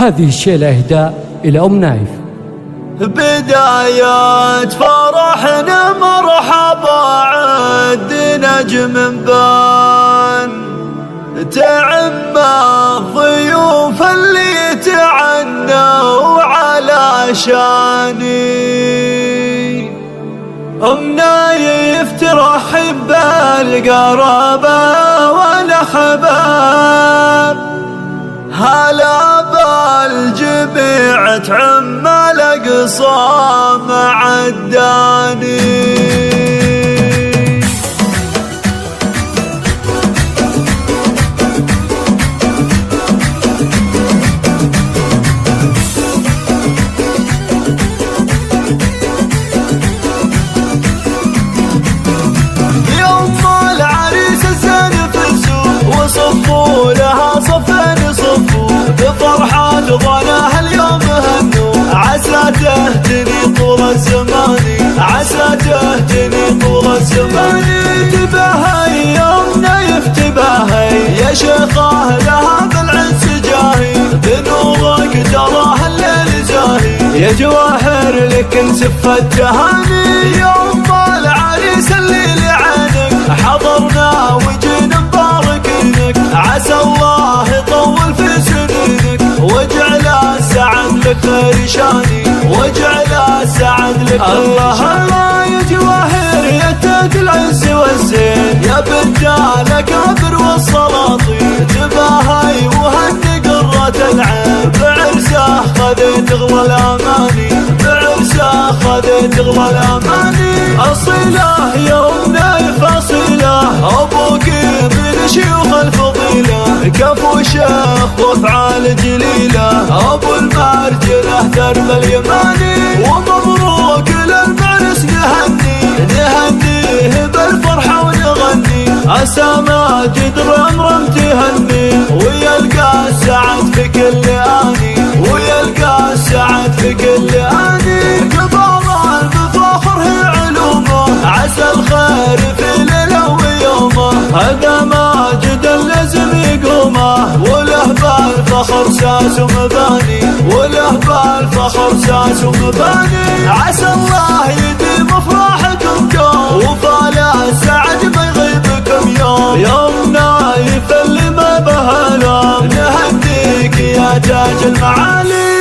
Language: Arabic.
هذه الشيلة إهداء إلى أم نايف. بداية فرحنا مرحبا عد نجم بان، تعم الضيوف اللي تعنوا على شاني. أم نايف ترحب بالقرابة والأحباب، هلا بالجميع تعم الأقصى مع الداني. وصفوا لها صفين صفوا بفرحة ظناها اليوم هنوا، عسى تهتني طول الزمان، عسى تهتني طول الزمان. تباهي يا أم نايف تباهي يا شيخاه لها بالعز جاهي، بنورك تراها الليل زاهي، يا جواهر لك نسف التهاني. يا أم العريس اللي لعينك حضرنا وجينا عسى الله يطول في سنينك، واجعل السعد لك خير شاني، واجعل السعد لك الله الله. يا جواهر يا تاج العز والزين، يا بنت الأكابر والسلاطين، تباهي وهني قرة العين، بعرسه خذيت غلى الأماني، بعرسه خذيت غلى الأماني. أصيله يا أم نايف أصيله، أبوك من شيوخ الفضيلة، كفو شيخ وافعال جليلة، أبو المرجلة درب اليماني. ومبروك للمعرس نهنيه بالفرحة ونغني، عسى ماجد رمرم تهني، ويلقى السعد في كل آني، ويلقى السعد في كل آني. كبار بفخره علومه، عسى الخير في ليله ويومه، هذا ماجد اللازم يقومه، وله بالفخر ساس ومباني، وله بالفخر ساس ومباني. عسى الله يديم افراحكم دوم، وفاله السعد ما يغيبكم يوم. يا أم نايف اللي ما بها لوم، نهديك يا تاج المعالي.